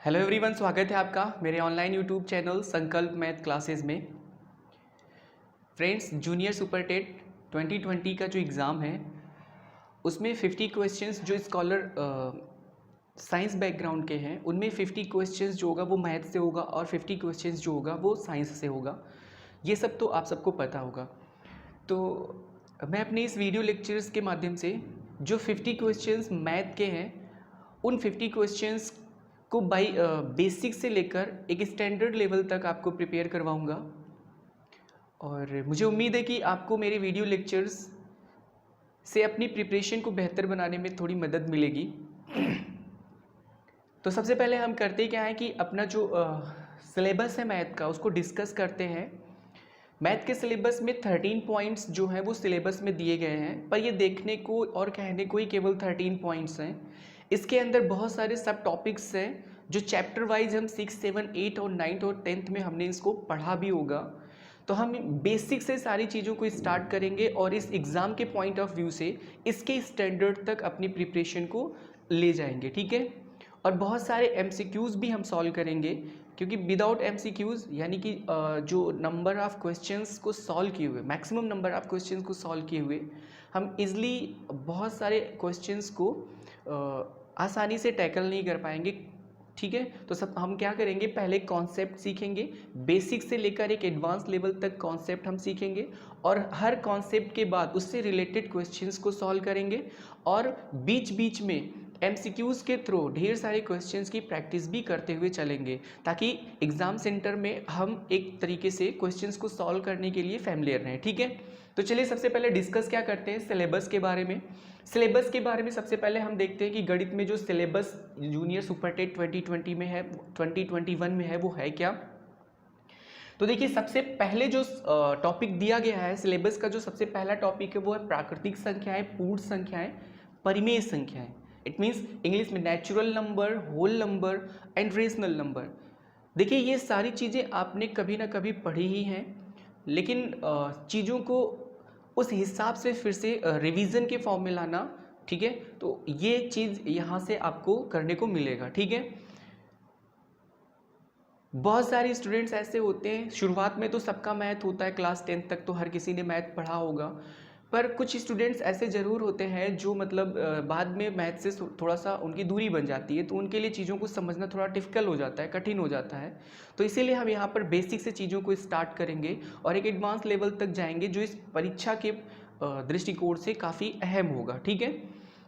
Hello everyone, स्वागत है आपका मेरे ऑनलाइन यूट्यूब चैनल संकल्प मैथ क्लासेस में। फ्रेंड्स, जूनियर सुपर टेट 2020 का जो एग्ज़ाम है उसमें 50 क्वेश्चंस जो स्कॉलर साइंस बैकग्राउंड के हैं उनमें 50 क्वेश्चंस जो होगा वो मैथ से होगा और 50 क्वेश्चंस जो होगा वो साइंस से होगा। ये सब तो आप सबको पता होगा। तो मैं अपने इस वीडियो लेक्चर्स के माध्यम से जो 50 क्वेश्चंस मैथ के हैं उन 50 क्वेश्चंस को बाई बेसिक से लेकर एक स्टैंडर्ड लेवल तक आपको प्रिपेयर करवाऊंगा और मुझे उम्मीद है कि आपको मेरे वीडियो लेक्चर्स से अपनी प्रिपरेशन को बेहतर बनाने में थोड़ी मदद मिलेगी। तो सबसे पहले हम करते क्या है कि अपना जो सिलेबस है मैथ का उसको डिस्कस करते हैं। मैथ के सिलेबस में 13 पॉइंट्स जो हैं वो सिलेबस में दिए गए हैं, पर ये देखने को और कहने को ही केवल 13 पॉइंट्स हैं। इसके अंदर बहुत सारे सब टॉपिक्स हैं जो चैप्टर वाइज हम 6, 7, 8 और 9 और 10th में हमने इसको पढ़ा भी होगा। तो हम बेसिक से सारी चीज़ों को स्टार्ट करेंगे और इस एग्ज़ाम के पॉइंट ऑफ व्यू से इसके स्टैंडर्ड तक अपनी प्रिपरेशन को ले जाएंगे, ठीक है। और बहुत सारे एमसीक्यूज़ भी हम सॉल्व करेंगे, क्योंकि विदाउट एमसीक्यूज़ यानी कि जो नंबर ऑफ़ क्वेश्चंस को सॉल्व किए हुए, मैक्सिमम नंबर ऑफ़ क्वेश्चंस को सॉल्व किए हुए हम इजली बहुत सारे क्वेश्चंस को आसानी से टैकल नहीं कर पाएंगे, ठीक है। तो सब हम क्या करेंगे, पहले कॉन्सेप्ट सीखेंगे, बेसिक से लेकर एक एडवांस लेवल तक कॉन्सेप्ट हम सीखेंगे और हर कॉन्सेप्ट के बाद उससे रिलेटेड क्वेश्चंस को सॉल्व करेंगे और बीच बीच में एमसीक्यूज़ के थ्रू ढेर सारे क्वेश्चंस की प्रैक्टिस भी करते हुए चलेंगे, ताकि एग्ज़ाम सेंटर में हम एक तरीके से क्वेश्चंस को सॉल्व करने के लिए फैमिलियर रहें, ठीक है। तो चलिए सबसे पहले डिस्कस क्या करते हैं सिलेबस के बारे में। सिलेबस के बारे में सबसे पहले हम देखते हैं कि गणित में जो सिलेबस जूनियर सुपर टेट 2020 में है, 2021 में है, वो है क्या। तो देखिए, सबसे पहले जो टॉपिक दिया गया है सिलेबस का, जो सबसे पहला टॉपिक है वो है प्राकृतिक संख्याएं, पूर्ण संख्याएं, परिमेय संख्याएं। इट मीन्स इंग्लिश में natural number, whole number and rational number. देखिए, ये सारी चीज़ें आपने कभी ना कभी पढ़ी ही हैं, लेकिन चीज़ों को उस हिसाब से फिर से रिवीजन के फॉर्म में लाना, ठीक है। तो ये चीज़ यहाँ से आपको करने को मिलेगा, ठीक है। बहुत सारे स्टूडेंट्स ऐसे होते हैं, शुरुआत में तो सबका मैथ होता है, क्लास 10th तक तो हर किसी ने मैथ पढ़ा होगा, पर कुछ स्टूडेंट्स ऐसे ज़रूर होते हैं जो मतलब बाद में मैथ से थोड़ा सा उनकी दूरी बन जाती है, तो उनके लिए चीज़ों को समझना थोड़ा डिफ़िकल्ट हो जाता है, कठिन हो जाता है। तो इसीलिए हम यहाँ पर बेसिक से चीज़ों को स्टार्ट करेंगे और एक एडवांस लेवल तक जाएंगे, जो इस परीक्षा के दृष्टिकोण से काफ़ी अहम होगा, ठीक है।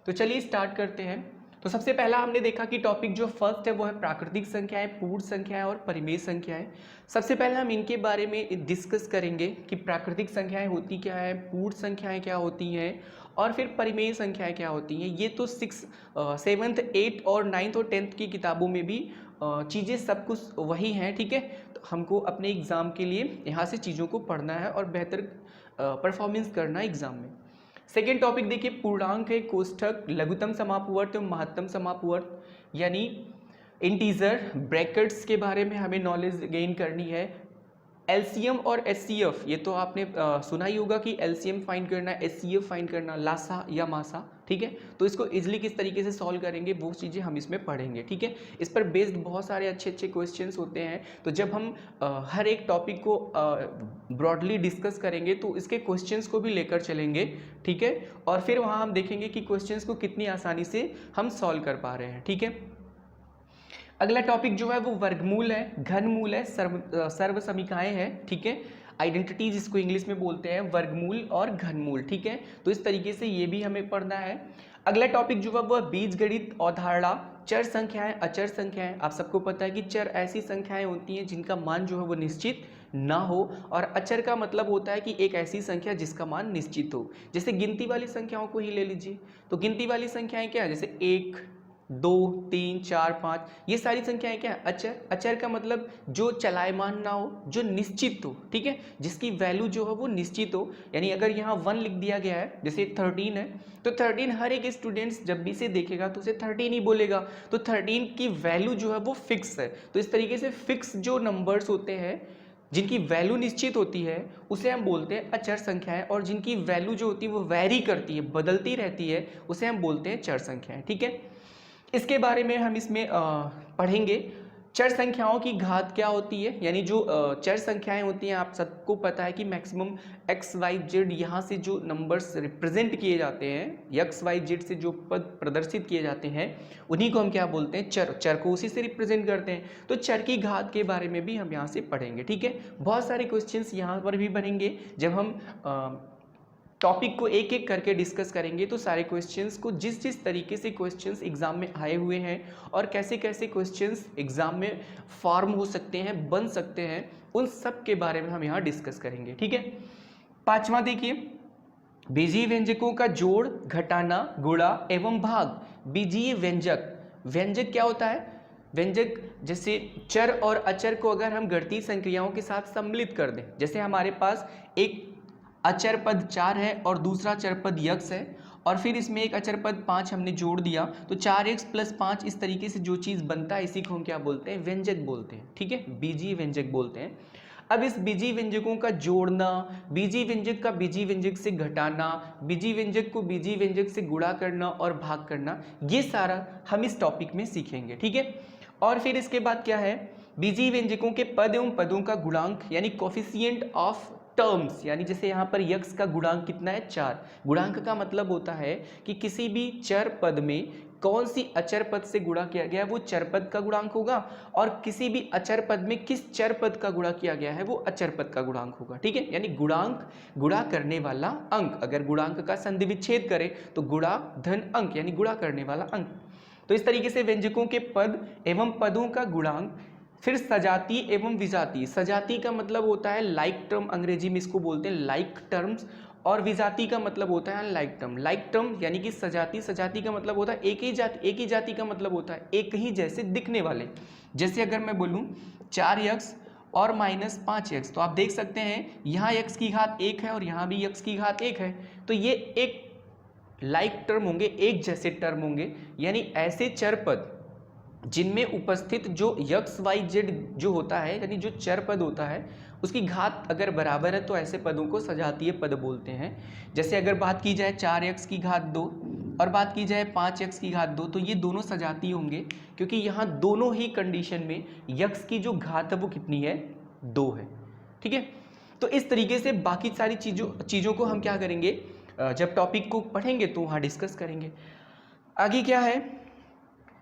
तो चलिए स्टार्ट करते हैं। तो सबसे पहला हमने देखा कि टॉपिक जो फर्स्ट है वो है प्राकृतिक संख्याएं, पूर्ण संख्याएं और परिमेय संख्याएं। सबसे पहले हम इनके बारे में डिस्कस करेंगे कि प्राकृतिक संख्याएं होती क्या है, पूर्ण संख्याएं क्या होती हैं और फिर परिमेय संख्याएं क्या होती हैं। ये तो 6, 7th, 8th और 9th और 10th की किताबों में भी चीज़ें सब कुछ वही हैं, ठीक है। तो हमको अपने एग्ज़ाम के लिए यहाँ से चीज़ों को पढ़ना है और बेहतर परफॉर्मेंस करना है एग्ज़ाम में। सेकेंड टॉपिक देखिए, पूर्णांक है, कोष्ठक, लघुत्तम समापवर्त एवं महत्तम समापवर्त, यानी इंटीजर, ब्रैकेट्स के बारे में हमें नॉलेज गेन करनी है। एलसीएम और एचसीएफ, ये तो आपने सुना ही होगा कि एलसीएम फाइंड करना, एचसीएफ फाइंड करना, लासा या मासा, ठीक है। तो इसको इजीली किस तरीके से सॉल्व करेंगे वो चीज़ें हम इसमें पढ़ेंगे, ठीक है। इस पर बेस्ड बहुत सारे अच्छे अच्छे क्वेश्चंस होते हैं। तो जब हम हर एक टॉपिक को ब्रॉडली डिस्कस करेंगे तो इसके क्वेश्चंस को भी लेकर चलेंगे, ठीक है। और फिर वहाँ हम देखेंगे कि क्वेश्चंस को कितनी आसानी से हम सॉल्व कर पा रहे हैं, ठीक है। अगला टॉपिक जो है वो वर्गमूल है, घनमूल है, सर्व समीकाएं हैं, ठीक है। आइडेंटिटी जिसको इंग्लिश में बोलते हैं, वर्गमूल और घनमूल, ठीक है। तो इस तरीके से ये भी हमें पढ़ना है। अगला टॉपिक जो है वो बीजगणित, अवधारणा, चर संख्याएं, अचर संख्याएं। आप सबको पता है कि चर ऐसी संख्याएं होती हैं जिनका मान जो है वो निश्चित ना हो, और अचर का मतलब होता है कि एक ऐसी संख्या जिसका मान निश्चित हो। जैसे गिनती वाली संख्याओं को ही ले लीजिए, तो गिनती वाली संख्याएं क्या है, जैसे 1, 2, 3, 4, 5, ये सारी संख्याएं क्या है, अचर। अचर का मतलब जो चलायमान ना हो, जो निश्चित हो, ठीक है, जिसकी वैल्यू जो है वो निश्चित हो। यानी अगर यहाँ 1 लिख दिया गया है, जैसे 13 है, तो 13 हर एक स्टूडेंट्स जब भी इसे देखेगा तो उसे 13 ही बोलेगा। तो 13 की वैल्यू जो है वो फिक्स है। तो इस तरीके से फिक्स जो नंबर्स होते हैं जिनकी वैल्यू निश्चित होती है उसे हम बोलते हैं अचर संख्याएं, और जिनकी वैल्यू जो होती है वो वैरी करती है, बदलती रहती है, उसे हम बोलते हैं चर संख्याएं, ठीक है। इसके बारे में हम इसमें पढ़ेंगे। चर संख्याओं की घात क्या होती है, यानी जो चर संख्याएं होती हैं, आप सबको पता है कि मैक्सिमम एक्स वाई जेड यहाँ से जो नंबर्स रिप्रेजेंट किए जाते हैं, एक्स वाई जेड से जो पद प्रदर्शित किए जाते हैं उन्हीं को हम क्या बोलते हैं, चर। चर को उसी से रिप्रेजेंट करते हैं। तो चर की घात के बारे में भी हम यहाँ से पढ़ेंगे, ठीक है। बहुत सारे क्वेश्चंस यहाँ पर भी बनेंगे। जब हम टॉपिक को एक एक करके डिस्कस करेंगे तो सारे क्वेश्चंस को जिस जिस तरीके से क्वेश्चंस एग्जाम में आए हुए हैं और कैसे कैसे क्वेश्चंस एग्जाम में फॉर्म हो सकते हैं, बन सकते हैं, उन सब के बारे में हम यहाँ डिस्कस करेंगे, ठीक है। पांचवा देखिए, बीजीय व्यंजकों का जोड़, घटाना, गुणा एवं भाग। बीजीय व्यंजक, व्यंजक क्या होता है, व्यंजक जैसे चर और अचर को अगर हम गणितीय संक्रियाओं के साथ सम्मिलित कर दें, जैसे हमारे पास एक अचर पद 4 है और दूसरा चर पद यक्स है, और फिर इसमें एक अचर पद 5 हमने जोड़ दिया, तो 4x + 5 इस तरीके से जो चीज़ बनता है इसी को हम क्या बोलते हैं, व्यंजक बोलते हैं, ठीक है, बीजीय व्यंजक बोलते हैं। अब इस बीजीय व्यंजकों का जोड़ना, बीजीय व्यंजक का बीजीय व्यंजक से घटाना, बीजीय व्यंजक को बीजीय व्यंजक से गुणा करना और भाग करना, ये सारा हम इस टॉपिक में सीखेंगे, ठीक है। और फिर इसके बाद क्या है, बीजीय व्यंजकों के पद एवं पदों का गुणांक यानी कोफिशिएंट ऑफ टर्म्स, यानी जैसे यहाँ पर यक्स का गुणांक कितना है, 4। गुणांक का मतलब होता है कि किसी भी चर पद में कौन सी अचर पद से गुणा किया गया है वो चर पद का गुणांक होगा, और किसी भी अचर पद में किस चर पद का गुणा किया गया है वो अचर पद का गुणांक होगा, ठीक है। यानी गुणांक गुणा करने वाला अंक, अगर गुणांक का संधि विच्छेद करें तो गुणा धन अंक यानी गुणा करने वाला अंक। तो इस तरीके से व्यंजकों के पद एवं पदों का गुणांक। फिर सजातीय एवं विजातीय, सजातीय का मतलब होता है लाइक टर्म, अंग्रेजी में इसको बोलते हैं लाइक टर्म्स, और विजातीय का मतलब होता है लाइक टर्म। लाइक टर्म यानी कि सजातीय, सजातीय का मतलब होता है एक ही जाति का मतलब होता है एक ही जैसे दिखने वाले। जैसे अगर मैं बोलूं 4x और -5x, तो आप देख सकते हैं यहाँ x की घात 1 है और यहाँ भी x की घात 1 है, तो ये एक लाइक टर्म होंगे, एक जैसे टर्म होंगे। यानी ऐसे चर पद जिनमें उपस्थित जो x y z जो होता है, यानी जो चर पद होता है उसकी घात अगर बराबर है तो ऐसे पदों को सजातीय पद बोलते हैं। जैसे अगर बात की जाए 4x की घात 2 और बात की जाए 5x की घात 2, तो ये दोनों सजातीय होंगे, क्योंकि यहाँ दोनों ही कंडीशन में x की जो घात है वो कितनी है, 2 है, ठीक है। तो इस तरीके से बाकी सारी चीज़ों को हम क्या करेंगे, जब टॉपिक को पढ़ेंगे तो वहाँ डिस्कस करेंगे। आगे क्या है,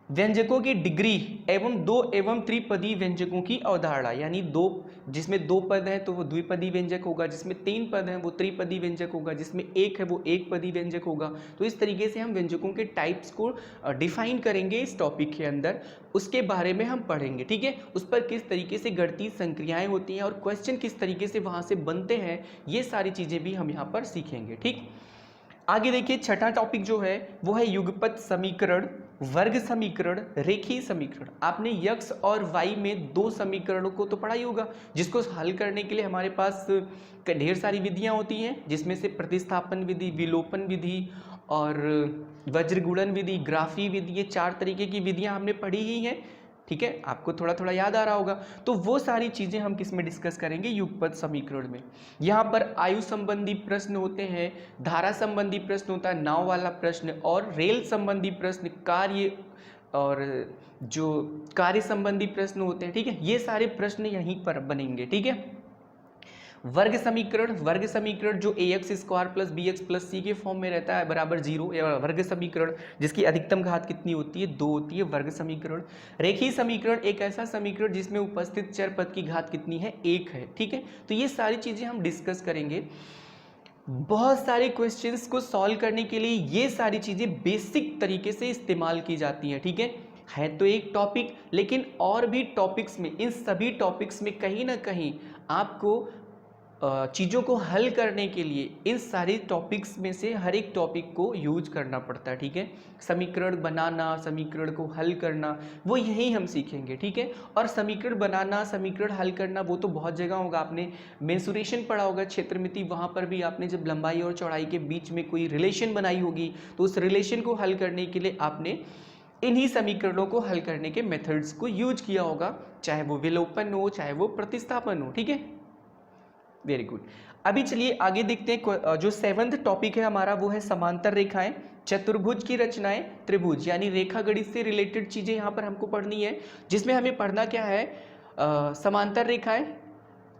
व्यंजकों की डिग्री एवं दो एवं त्रिपदी व्यंजकों की अवधारणा, यानी दो, जिसमें 2 पद हैं तो वो द्विपदी व्यंजक होगा, जिसमें 3 पद हैं वो त्रिपदी व्यंजक होगा, जिसमें 1 है वो एक पदी व्यंजक होगा। तो इस तरीके से हम व्यंजकों के टाइप्स को डिफाइन करेंगे इस टॉपिक के अंदर, उसके बारे में हम पढ़ेंगे, ठीक है। उस पर किस तरीके से गणितीय संक्रियाएं होती हैं और क्वेश्चन किस तरीके से वहाँ से बनते हैं, ये सारी चीज़ें भी हम यहाँ पर सीखेंगे, ठीक। आगे देखिए, छठा टॉपिक जो है वो है युगपत समीकरण, वर्ग समीकरण, रेखीय समीकरण। आपने x और y में 2 समीकरणों को तो पढ़ा ही होगा, जिसको हल करने के लिए हमारे पास ढेर सारी विधियां होती हैं, जिसमें से प्रतिस्थापन विधि, विलोपन विधि और वज्रगुणन विधि, ग्राफी विधि, ये 4 तरीके की विधियां हमने पढ़ी ही हैं, ठीक है। आपको थोड़ा थोड़ा याद आ रहा होगा। तो वो सारी चीज़ें हम किस में डिस्कस करेंगे, युगपत समीकरण में। यहाँ पर आयु संबंधी प्रश्न होते हैं, धारा संबंधी प्रश्न होता है, नाव वाला प्रश्न, और रेल संबंधी प्रश्न, कार्य और जो कार्य संबंधी प्रश्न होते हैं, ठीक है। ये सारे प्रश्न यहीं पर बनेंगे, ठीक है। वर्ग समीकरण, वर्ग समीकरण जो ax² + bx + c के फॉर्म में रहता है बराबर 0, या वर्ग समीकरण जिसकी अधिकतम घात कितनी होती है, 2 होती है, वर्ग समीकरण। रेखीय समीकरण एक ऐसा समीकरण जिसमें उपस्थित चर पद की घात कितनी है, 1 है, ठीक है। तो ये सारी चीज़ें हम डिस्कस करेंगे। बहुत सारे क्वेश्चंस को सॉल्व करने के लिए ये सारी चीज़ें बेसिक तरीके से इस्तेमाल की जाती हैं, ठीक है तो एक टॉपिक, लेकिन और भी टॉपिक्स में, इन सभी टॉपिक्स में कहीं ना कहीं आपको चीज़ों को हल करने के लिए इन सारे टॉपिक्स में से हर एक टॉपिक को यूज करना पड़ता है, ठीक है। समीकरण बनाना, समीकरण को हल करना, वो यही हम सीखेंगे, ठीक है। और समीकरण बनाना, समीकरण हल करना वो तो बहुत जगह होगा, आपने मेंसुरेशन पढ़ा होगा, क्षेत्रमिति, वहाँ पर भी आपने जब लंबाई और चौड़ाई के बीच में कोई रिलेशन बनाई होगी तो उस रिलेशन को हल करने के लिए आपने इन्हीं समीकरणों को हल करने के मेथड्स को यूज किया होगा, चाहे वो विलोपन हो, चाहे वो प्रतिस्थापन हो, ठीक है। Very good. अभी चलिए आगे देखते हैं, जो 7th टॉपिक है हमारा वो है समांतर रेखाएं। चतुर्भुज की रचनाएं त्रिभुज, यानी रेखा गणित से रिलेटेड चीजें यहाँ पर हमको पढ़नी है, जिसमें हमें पढ़ना क्या है, समांतर रेखाएं,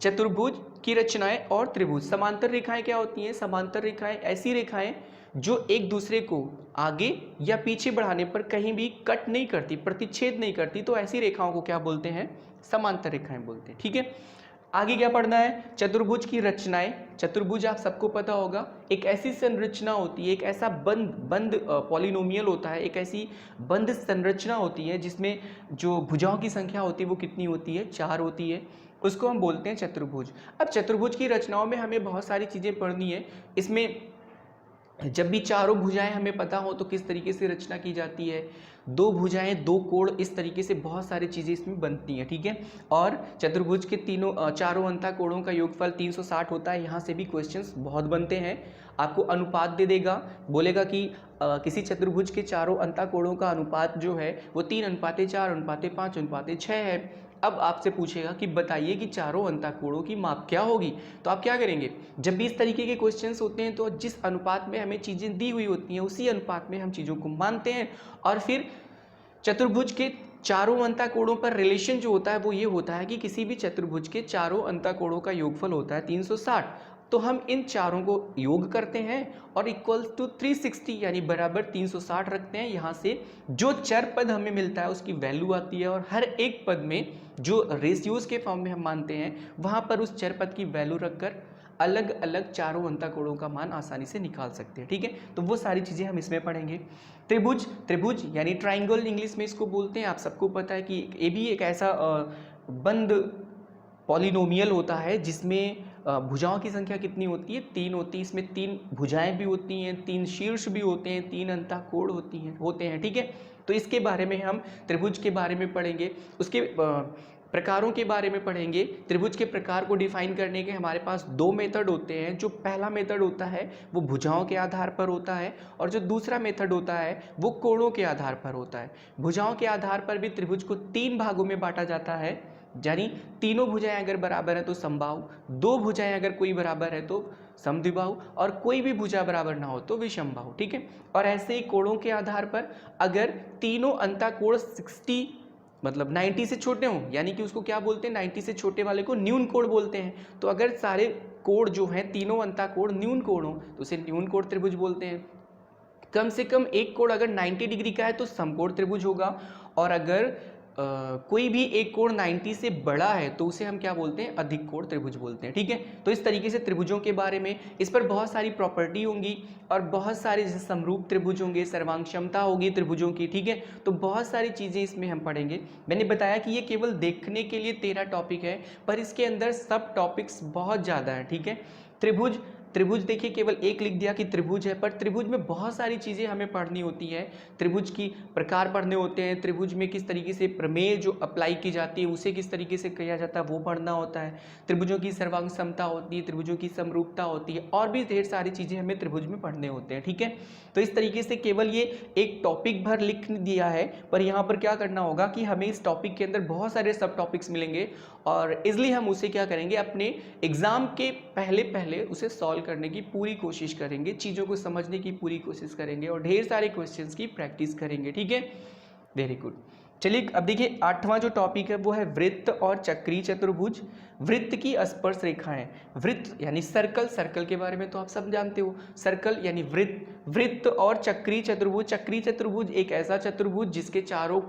चतुर्भुज की रचनाएं और त्रिभुज। समांतर रेखाएं क्या होती हैं? समांतर रेखाएं ऐसी रेखाएं जो एक दूसरे को आगे या पीछे बढ़ाने पर कहीं भी कट नहीं करती, प्रतिच्छेद नहीं करती, तो ऐसी रेखाओं को क्या बोलते हैं? समांतर रेखाएं बोलते हैं। ठीक है, आगे क्या पढ़ना है? चतुर्भुज की रचनाएं। चतुर्भुज आप सबको पता होगा, एक ऐसी संरचना होती है, एक ऐसा बंद पॉलिनोमियल होता है, एक ऐसी बंद संरचना होती है जिसमें जो भुजाओं की संख्या होती है वो कितनी होती है? 4 होती है, उसको हम बोलते हैं चतुर्भुज। अब चतुर्भुज की रचनाओं में हमें बहुत सारी चीज़ें पढ़नी है। इसमें जब भी चारों भुजाएं हमें पता हो तो किस तरीके से रचना की जाती है, दो भुजाएं, दो कोण, इस तरीके से बहुत सारी चीज़ें इसमें बनती हैं। ठीक है, और चतुर्भुज के चारों अंतः कोणों का योगफल 360 होता है। यहाँ से भी क्वेश्चंस बहुत बनते हैं। आपको अनुपात दे देगा, बोलेगा कि किसी चतुर्भुज के चारों अंतः कोणों का अनुपात जो है वो 3:4:5:6 है। अब आपसे पूछेगा कि बताइए कि चारों अंतः कोणों की माप क्या होगी, तो आप क्या करेंगे? जब भी इस तरीके के क्वेश्चंस होते हैं तो जिस अनुपात में हमें चीज़ें दी हुई होती हैं उसी अनुपात में हम चीज़ों को मानते हैं, और फिर चतुर्भुज के चारों अंतः कोणों पर रिलेशन जो होता है वो ये होता है कि किसी भी चतुर्भुज के चारों अंतः कोणों का योगफल होता है 360। तो हम इन चारों को योग करते हैं और इक्वल्स टू 360 यानी बराबर 360 रखते हैं। यहाँ से जो चर पद हमें मिलता है उसकी वैल्यू आती है, और हर एक पद में जो रेशियोज के फॉर्म में हम मानते हैं वहाँ पर उस चर पद की वैल्यू रखकर अलग अलग चारों अंतः कोणों का मान आसानी से निकाल सकते हैं। ठीक है, तो वो सारी चीज़ें हम इसमें पढ़ेंगे। त्रिभुज, त्रिभुज यानी ट्राइंगल इंग्लिश में इसको बोलते हैं। आप सबको पता है कि ये भी एक ऐसा बंद पॉलिनोमियल होता है जिसमें भुजाओं की संख्या कितनी होती है? 3 होती है। इसमें 3 भुजाएं भी होती हैं, 3 शीर्ष भी होते हैं, 3 अंतः कोण होते हैं। ठीक है, तो इसके बारे में हम त्रिभुज के बारे में पढ़ेंगे, उसके प्रकारों के बारे में पढ़ेंगे। त्रिभुज के प्रकार को डिफाइन करने के हमारे पास 2 मेथड होते हैं। जो पहला मेथड होता है वो भुजाओं के आधार पर होता है, और जो दूसरा मेथड होता है वो कोणों के आधार पर होता है। भुजाओं के आधार पर भी त्रिभुज को 3 भागों में बांटा जाता है, यानी तीनों भुजाएं अगर बराबर है तो समबाहु, 2 भुजाएं अगर कोई बराबर है तो समद्विबाहु, और कोई भी भुजा बराबर ना हो तो विषमबाहु। ठीक है, और ऐसे ही कोणों के आधार पर अगर तीनों अंतः कोण 60 मतलब 90 से छोटे हों, यानी कि उसको क्या बोलते हैं? 90 से छोटे वाले को न्यून कोण बोलते हैं। तो अगर सारे कोण जो हैं, तीनों अंतः कोण न्यून कोण हो तो उसे न्यून कोण त्रिभुज बोलते हैं। कम से कम एक कोण अगर 90 डिग्री का है तो समकोण त्रिभुज होगा, और अगर कोई भी एक कोण 90 से बड़ा है तो उसे हम क्या बोलते हैं? अधिक कोण त्रिभुज बोलते हैं। ठीक है, तो इस तरीके से त्रिभुजों के बारे में, इस पर बहुत सारी प्रॉपर्टी होंगी और बहुत सारे जैसे समरूप त्रिभुज होंगे, सर्वांग क्षमता होगी त्रिभुजों की। ठीक है, तो बहुत सारी चीज़ें इसमें हम पढ़ेंगे। मैंने बताया कि ये केवल देखने के लिए 13 टॉपिक है, पर इसके अंदर सब टॉपिक्स बहुत ज़्यादा है। ठीक है, त्रिभुज, त्रिभुज देखिए केवल एक लिख दिया कि त्रिभुज है, पर त्रिभुज में बहुत सारी चीज़ें हमें पढ़नी होती है। त्रिभुज की प्रकार पढ़ने होते हैं, त्रिभुज में किस तरीके से प्रमेय जो अप्लाई की जाती है उसे किस तरीके से किया जाता है वो पढ़ना होता है। त्रिभुजों की सर्वांग समता होती है, त्रिभुजों की समरूपता होती है, और भी ढेर सारी चीज़ें हमें त्रिभुज में पढ़ने होते हैं। ठीक है, तो इस तरीके से केवल ये एक टॉपिक भर लिख दिया है, पर यहाँ पर क्या करना होगा कि हमें इस टॉपिक के अंदर बहुत सारे सब टॉपिक्स मिलेंगे, और इसलिए हम उसे क्या करेंगे? अपने एग्जाम के पहले उसे सॉल्व करने की पूरी कोशिश करेंगे, चीज़ों को समझने की पूरी कोशिश करेंगे, और ढेर सारे क्वेश्चंस की प्रैक्टिस करेंगे। ठीक है, वेरी गुड। चलिए अब देखिए 8वां जो टॉपिक है वो है वृत्त और चक्रीय चतुर्भुज। वृत्त की स्पर्श रेखाएं, वृत्त यानी सर्कल, सर्कल के बारे में तो आप सब जानते हो, सर्कल यानी वृत्त, वृत्त और चक्रीय चतुर्भुज। चक्रीय चतुर्भुज एक ऐसा चतुर्भुज जिसके चारों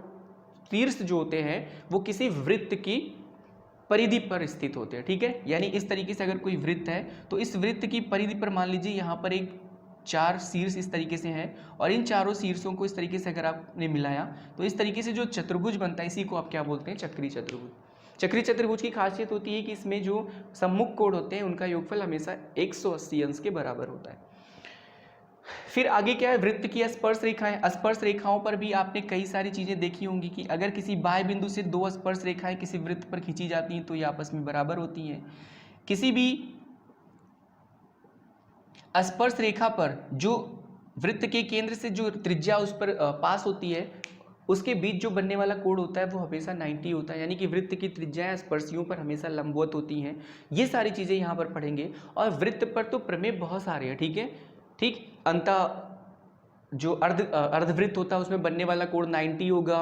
शीर्ष जो होते हैं वो किसी वृत्त की परिधि पर स्थित होते हैं। ठीक है, यानी इस तरीके से अगर कोई वृत्त है तो इस वृत्त की परिधि पर मान लीजिए यहाँ पर एक 4 शीर्ष इस तरीके से हैं, और इन चारों शीर्षों को इस तरीके से अगर आपने मिलाया तो इस तरीके से जो चतुर्भुज बनता है इसी को आप क्या बोलते हैं? चक्रीय चतुर्भुज। चक्रीय चतुर्भुज की खासियत होती है कि इसमें जो सम्मुख कोण होते हैं उनका योगफल हमेशा 180 अंश के बराबर होता है। फिर आगे क्या है? वृत्त की स्पर्श रेखाएं। स्पर्श रेखाओं पर भी आपने कई सारी चीजें देखी होंगी कि अगर किसी बाह्य बिंदु से 2 स्पर्श रेखाएं किसी वृत्त पर खींची जाती हैं तो ये आपस में बराबर होती हैं। किसी भी स्पर्श रेखा पर जो वृत्त के केंद्र से जो त्रिज्या उस पर पास होती है उसके बीच जो बनने वाला कोण होता है वो हमेशा 90 होता है, यानी कि वृत्त की त्रिज्याएं स्पर्शियों पर हमेशा लंबवत होती हैं। ये सारी चीजें यहाँ पर पढ़ेंगे, और वृत्त पर तो प्रमेय बहुत सारे हैं। ठीक है, ठीक, अंतः जो अर्धवृत्त होता है उसमें बनने वाला कोण 90 होगा।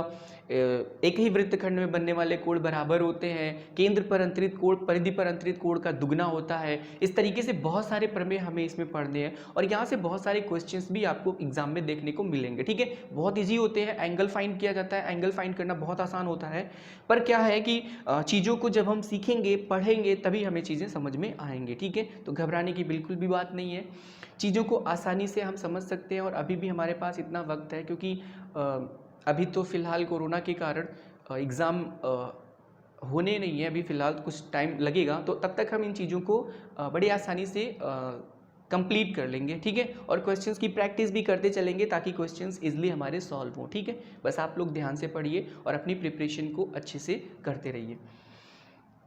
एक ही वृत्तखंड में बनने वाले कोण बराबर होते हैं। केंद्र पर अंतरित कोण परिधि पर अंतरित कोण का दुगना होता है। इस तरीके से बहुत सारे प्रमेय हमें इसमें पढ़ने हैं और यहाँ से बहुत सारे क्वेश्चंस भी आपको एग्जाम में देखने को मिलेंगे। ठीक है, बहुत ईजी होते हैं। एंगल फाइंड किया जाता है, एंगल फाइंड करना बहुत आसान होता है। पर क्या है कि चीज़ों को जब हम सीखेंगे पढ़ेंगे तभी हमें चीज़ें समझ में आएंगी। ठीक है, तो घबराने की बिल्कुल भी बात नहीं है। चीज़ों को आसानी से हम समझ सकते हैं और अभी भी हमारे पास इतना वक्त है क्योंकि अभी तो फ़िलहाल कोरोना के कारण एग्ज़ाम होने नहीं है। अभी फ़िलहाल कुछ टाइम लगेगा, तो तब तक हम इन चीज़ों को बड़ी आसानी से कंप्लीट कर लेंगे। ठीक है, और क्वेश्चंस की प्रैक्टिस भी करते चलेंगे ताकि क्वेश्चंस इजीली हमारे सॉल्व हों। ठीक है, बस आप लोग ध्यान से पढ़िए और अपनी प्रिपरेशन को अच्छे से करते रहिए।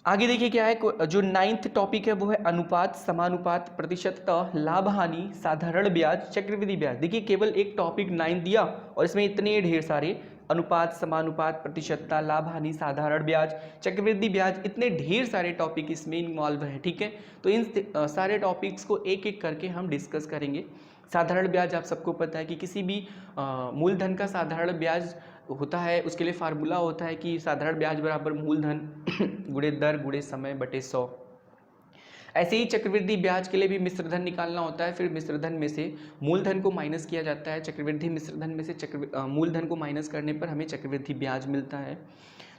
आगे देखिए क्या है, जो 9th टॉपिक है वो है अनुपात, समानुपात, प्रतिशतता, लाभ हानि, साधारण ब्याज, चक्रवृद्धि ब्याज। देखिए केवल एक टॉपिक 9 दिया और इसमें इतने ढेर सारे अनुपात, समानुपात, प्रतिशतता, लाभ हानि, साधारण ब्याज, चक्रवृद्धि ब्याज, इतने ढेर सारे टॉपिक इसमें इन्वॉल्व है। ठीक है, तो इन सारे टॉपिक्स को एक एक करके हम डिस्कस करेंगे। साधारण ब्याज आप सबको पता है कि किसी भी मूलधन का साधारण ब्याज होता है, उसके लिए फार्मूला होता है कि साधारण ब्याज बराबर मूलधन गुणे दर गुणे समय बटे 100। ऐसे ही चक्रवृद्धि ब्याज के लिए भी मिश्रधन निकालना होता है, फिर मिश्रधन में से मूलधन को माइनस किया जाता है। चक्रवृद्धि मिश्रधन में से मूलधन को माइनस करने पर हमें चक्रवृद्धि ब्याज मिलता है।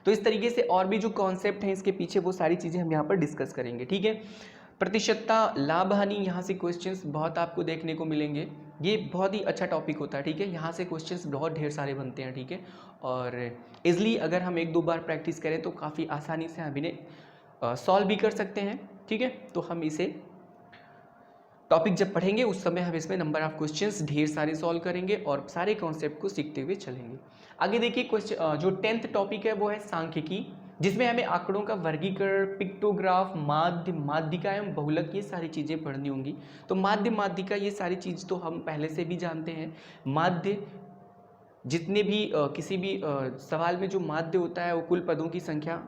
तो इस तरीके से और भी जो कॉन्सेप्ट हैं इसके पीछे, वो सारी चीज़ें हम यहाँ पर डिस्कस करेंगे। ठीक है, प्रतिशतता, लाभ हानि, यहाँ से क्वेश्चंस बहुत आपको देखने को मिलेंगे। ये बहुत ही अच्छा टॉपिक होता है। ठीक है, यहाँ से क्वेश्चंस बहुत ढेर सारे बनते हैं। ठीक है, और इजली अगर हम 1-2 बार प्रैक्टिस करें तो काफ़ी आसानी से हम इन्हें सॉल्व भी कर सकते हैं। ठीक है, तो हम इसे टॉपिक जब पढ़ेंगे उस समय हम इसमें नंबर ऑफ क्वेश्चंस ढेर सारे सॉल्व करेंगे और सारे कॉन्सेप्ट को सीखते हुए चलेंगे। आगे देखिए क्वेश्चन, जो 10th टॉपिक है वो है सांख्यिकी, जिसमें हमें आंकड़ों का वर्गीकरण, पिक्टोग्राफ, माध्य, माध्यिका एवं बहुलक, ये सारी चीज़ें पढ़नी होंगी। तो माध्य, माध्यिका, ये सारी चीज़ तो हम पहले से भी जानते हैं। माध्य, जितने भी किसी भी सवाल में जो माध्य होता है वो कुल पदों की संख्या,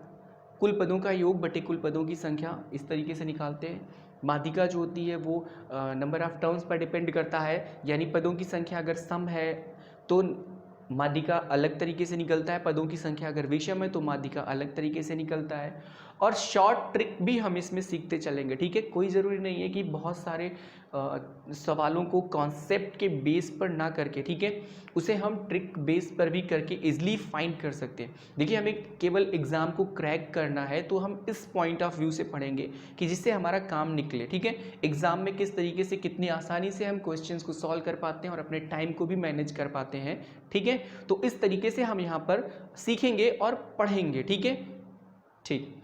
कुल पदों का योग बटे कुल पदों की संख्या, इस तरीके से निकालते हैं। माध्यिका जो होती है वो नंबर ऑफ टर्म्स पर डिपेंड करता है, यानी पदों की संख्या अगर सम है तो माध्यिका अलग तरीके से निकलता है, पदों की संख्या अगर विषम है तो माध्यिका अलग तरीके से निकलता है। और शॉर्ट ट्रिक भी हम इसमें सीखते चलेंगे। ठीक है, कोई ज़रूरी नहीं है कि बहुत सारे सवालों को कॉन्सेप्ट के बेस पर ना करके, ठीक है, उसे हम ट्रिक बेस पर भी करके इजली फाइंड कर सकते हैं। देखिए हमें केवल एग्ज़ाम को क्रैक करना है तो हम इस पॉइंट ऑफ व्यू से पढ़ेंगे कि जिससे हमारा काम निकले। ठीक है, एग्ज़ाम में किस तरीके से कितनी आसानी से हम क्वेश्चंस को सॉल्व कर पाते हैं और अपने टाइम को भी मैनेज कर पाते हैं। ठीक है, तो इस तरीके से हम यहाँ पर सीखेंगे और पढ़ेंगे। ठीक है, ठीक।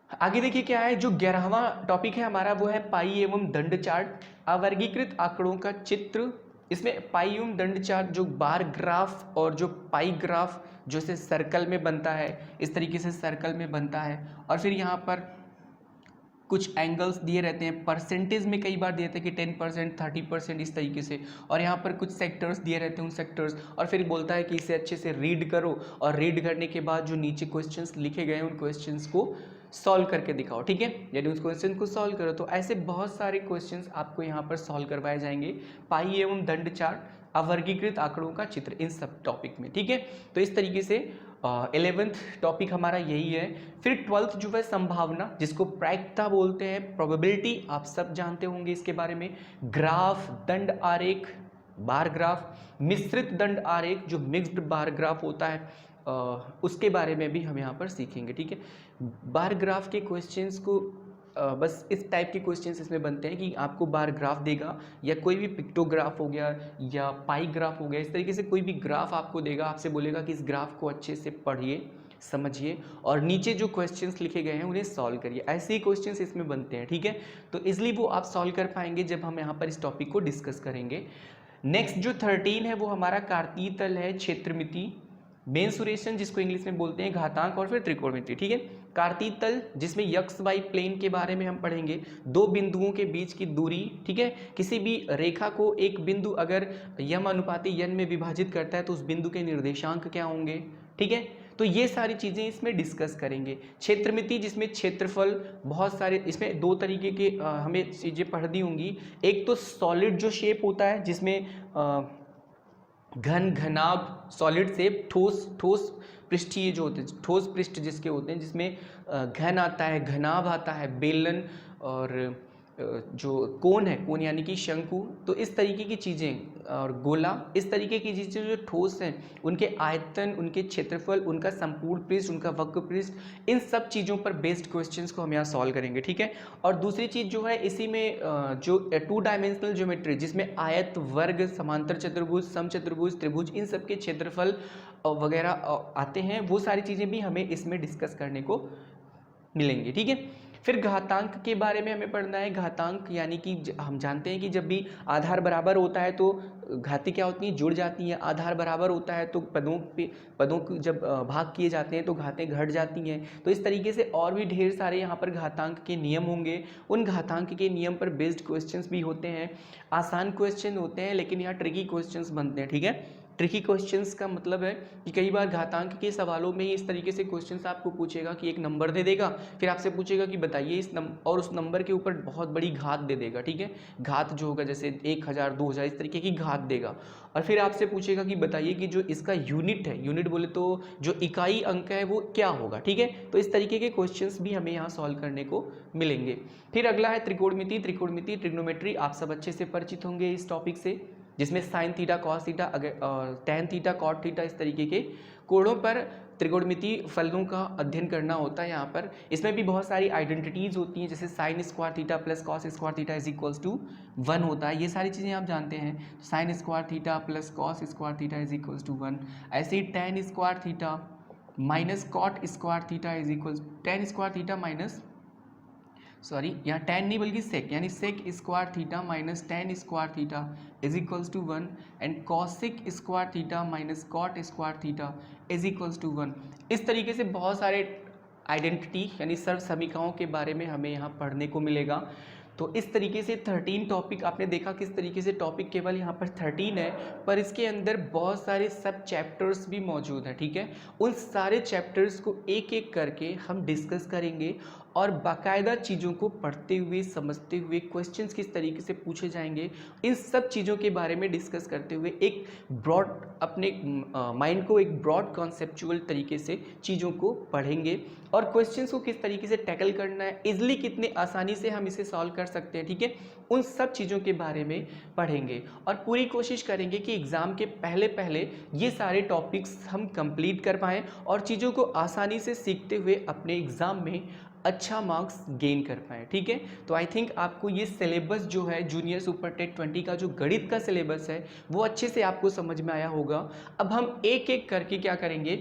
आगे देखिए क्या है, जो 11वां टॉपिक है हमारा वो है पाई एवं दंड चार्ट, अवर्गीकृत आंकड़ों का चित्र। इसमें पाई एवं दंड चार्ट, जो बार ग्राफ और जो पाई ग्राफ, जो से सर्कल में बनता है, इस तरीके से सर्कल में बनता है। और फिर यहाँ पर कुछ एंगल्स दिए रहते हैं, परसेंटेज में कई बार दिए रहते हैं कि 10%, 30%, इस तरीके से। और यहाँ पर कुछ सेक्टर्स दिए रहते हैं, उन सेक्टर्स, और फिर बोलता है कि इसे अच्छे से रीड करो और रीड करने के बाद जो नीचे क्वेश्चंस लिखे गए हैं उन क्वेश्चंस को सॉल्व करके दिखाओ। ठीक है, यदि उस क्वेश्चन को सॉल्व करो तो ऐसे बहुत सारे क्वेश्चंस आपको यहाँ पर सॉल्व करवाए जाएंगे। पाई एवं दंड चार्ट, अवर्गीकृत आंकड़ों का चित्र, इन सब टॉपिक में। ठीक है, तो इस तरीके से 11th टॉपिक हमारा यही है। फिर 12th जो है संभावना, जिसको प्रायिकता बोलते हैं, प्रोबेबिलिटी, आप सब जानते होंगे इसके बारे में। ग्राफ, दंड आरेख, बार ग्राफ, मिश्रित दंड आरेख, जो मिक्स्ड बार ग्राफ होता है, उसके बारे में भी हम यहाँ पर सीखेंगे। ठीक है, बार ग्राफ के क्वेश्चंस को बस इस टाइप के क्वेश्चंस इसमें बनते हैं कि आपको बार ग्राफ देगा या कोई भी पिक्टोग्राफ हो गया या पाई ग्राफ हो गया, इस तरीके से कोई भी ग्राफ आपको देगा, आपसे बोलेगा कि इस ग्राफ को अच्छे से पढ़िए, समझिए और नीचे जो क्वेश्चंस लिखे गए हैं उन्हें सॉल्व करिए। ऐसे ही क्वेश्चंस इसमें बनते हैं। ठीक है, तो इसलिए वो आप सॉल्व कर पाएंगे जब हम यहाँ पर इस टॉपिक को डिस्कस करेंगे। नेक्स्ट जो 13 है वो हमारा कार्तीय तल है, क्षेत्रमिति, मेंसुरेशन, जिसको इंग्लिश में बोलते हैं घातांक, और फिर त्रिकोणमिति। ठीक है, कार्तीय तल जिसमें एक्स वाई प्लेन के बारे में हम पढ़ेंगे, दो बिंदुओं के बीच की दूरी। ठीक है, किसी भी रेखा को एक बिंदु अगर यम अनुपाती n में विभाजित करता है तो उस बिंदु के निर्देशांक क्या होंगे। ठीक है, तो ये सारी चीज़ें इसमें डिस्कस करेंगे। क्षेत्रमिति जिसमें क्षेत्रफल, बहुत सारे इसमें दो तरीके के हमें चीज़ें पढ़नी होंगी। एक तो सॉलिड जो शेप होता है जिसमें घन, घनाभ, सॉलिड शेप, ठोस, ठोस पृष्ठीय जो होते हैं, ठोस पृष्ठ जिसके होते हैं, जिसमें घन आता है, घनाभ आता है, बेलन, और जो कोन है, कोन यानी कि शंकु, तो इस तरीके की चीज़ें, और गोला, इस तरीके की चीज़ें जो ठोस हैं, उनके आयतन, उनके क्षेत्रफल, उनका संपूर्ण पृष्ठ, उनका वक्र पृष्ठ, इन सब चीज़ों पर बेस्ड क्वेश्चंस को हम यहाँ सॉल्व करेंगे, ठीक है। और दूसरी चीज़ जो है इसी में जो 2 डायमेंशनल ज्योमेट्री, जिसमें आयत, वर्ग, समांतर चतुर्भुज, समचतुर्भुज, त्रिभुज, इन सब के क्षेत्रफल वगैरह आते हैं, वो सारी चीज़ें भी हमें इसमें डिस्कस करने को मिलेंगे, ठीक है। फिर घातांक के बारे में हमें पढ़ना है। घातांक यानी कि हम जानते हैं कि जब भी आधार बराबर होता है तो घातें क्या होती हैं, जुड़ जाती हैं। आधार बराबर होता है तो पदों को जब भाग किए जाते हैं तो घातें घट जाती हैं। तो इस तरीके से और भी ढेर सारे यहाँ पर घातांक के नियम होंगे। उन घातांक के नियम पर बेस्ड क्वेश्चंस भी होते हैं। आसान क्वेश्चन होते हैं लेकिन यहाँ ट्रिकी क्वेश्चंस बनते हैं, ठीक है। ट्रिकी क्वेश्चंस का मतलब है कि कई बार घातांक के सवालों में इस तरीके से क्वेश्चंस आपको पूछेगा कि एक नंबर दे देगा, फिर आपसे पूछेगा कि बताइए इस और उस नंबर के ऊपर बहुत बड़ी घात दे देगा, ठीक है। घात जो होगा जैसे 1000, 2000, इस तरीके की घात देगा, और फिर आपसे पूछेगा कि बताइए कि जो इसका यूनिट है, यूनिट बोले तो जो इकाई अंक है वो क्या होगा, ठीक है। तो इस तरीके के क्वेश्चंस भी हमें यहाँ सॉल्व करने को मिलेंगे। फिर अगला है त्रिकोणमिति। त्रिकोणमिति, ट्रिग्नोमेट्री, आप सब अच्छे से परिचित होंगे इस टॉपिक से, जिसमें sine theta, cos theta, tan theta, cot theta, इस तरीके के कोणों पर त्रिकोणमिति फलनों का अध्ययन करना होता है यहाँ पर। इसमें भी बहुत सारी आइडेंटिटीज होती हैं, जैसे sine square theta plus cos square theta is equals to 1 होता है। ये सारी चीज़ें आप जानते हैं। Sine square theta plus cos square theta is equals to 1। ऐसे ही tan square theta minus cot square theta is equals, tan square theta minus, sorry यहाँ टैन नहीं बल्कि सेक, यानी sec square theta minus tan square theta is equals to 1, and cosec square theta minus cot square theta is equals to 1। इस तरीके से बहुत सारे identity यानी सर्व समीकरणों के बारे में हमें यहाँ पढ़ने को मिलेगा। तो इस तरीके से 13 टॉपिक आपने देखा, किस तरीके से टॉपिक केवल यहाँ पर 13 है, पर इसके अंदर बहुत सारे सब चैप्टर्स भी मौजूद हैं, ठीक है। उन सारे चैप्टर्स को एक एक करके हम डिस्कस करेंगे और बाकायदा चीज़ों को पढ़ते हुए, समझते हुए, क्वेश्चंस किस तरीके से पूछे जाएंगे, इन सब चीज़ों के बारे में डिस्कस करते हुए एक ब्रॉड, अपने माइंड को एक ब्रॉड कॉन्सेप्चुअल तरीके से चीज़ों को पढ़ेंगे और क्वेश्चंस को किस तरीके से टैकल करना है, इजली कितने आसानी से हम इसे सॉल्व कर सकते हैं, ठीक है। उन सब चीज़ों के बारे में पढ़ेंगे और पूरी कोशिश करेंगे कि एग्ज़ाम के पहले पहले ये सारे टॉपिक्स हम कंप्लीट कर पाएँ और चीज़ों को आसानी से सीखते हुए अपने एग्ज़ाम में अच्छा मार्क्स गेन कर पाए, ठीक है। तो आई थिंक आपको ये सिलेबस जो है जूनियर सुपर टेट 20 का जो गणित का सिलेबस है वो अच्छे से आपको समझ में आया होगा। अब हम एक एक करके क्या करेंगे,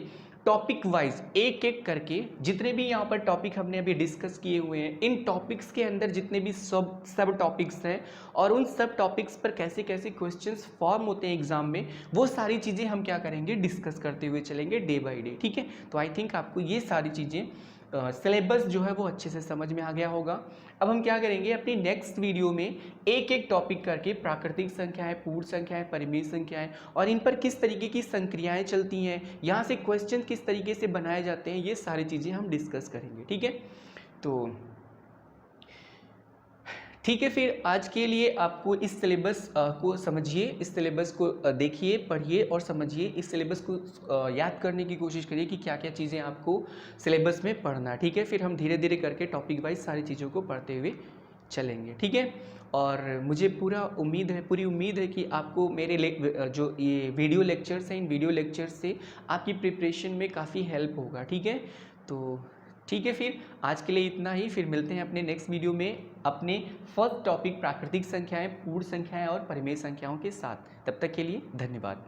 टॉपिक वाइज एक एक करके जितने भी यहाँ पर टॉपिक हमने अभी डिस्कस किए हुए हैं, इन टॉपिक्स के अंदर जितने भी सब टॉपिक्स हैं और उन सब टॉपिक्स पर कैसे कैसे क्वेश्चंस फॉर्म होते हैं एग्जाम में, वो सारी चीज़ें हम क्या करेंगे, डिस्कस करते हुए चलेंगे डे बाय डे, ठीक है। तो आई थिंक आपको ये सारी चीज़ें सिलेबस जो है वो अच्छे से समझ में आ गया होगा। अब हम क्या करेंगे, अपनी नेक्स्ट वीडियो में एक एक टॉपिक करके प्राकृतिक संख्याएं, पूर्ण संख्याएं, परिमेय संख्याएं और इन पर किस तरीके की संक्रियाएं चलती हैं, यहाँ से क्वेश्चन किस तरीके से बनाए जाते हैं, ये सारी चीज़ें हम डिस्कस करेंगे, ठीक है। तो ठीक है, फिर आज के लिए आपको इस सिलेबस को समझिए, इस सिलेबस को देखिए, पढ़िए और समझिए। इस सिलेबस को याद करने की कोशिश करिए कि क्या क्या चीज़ें आपको सिलेबस में पढ़ना है, ठीक है। फिर हम धीरे धीरे करके टॉपिक वाइज सारी चीज़ों को पढ़ते हुए चलेंगे, ठीक है। और मुझे पूरी उम्मीद है कि आपको मेरे जो ये वीडियो लेक्चर्स हैं, इन वीडियो लेक्चर्स से आपकी प्रिपरेशन में काफ़ी हेल्प होगा, ठीक है। तो ठीक है, फिर आज के लिए इतना ही। फिर मिलते हैं अपने नेक्स्ट वीडियो में अपने फर्स्ट टॉपिक प्राकृतिक संख्याएं, पूर्ण संख्याएं और परिमेय संख्याओं के साथ। तब तक के लिए धन्यवाद।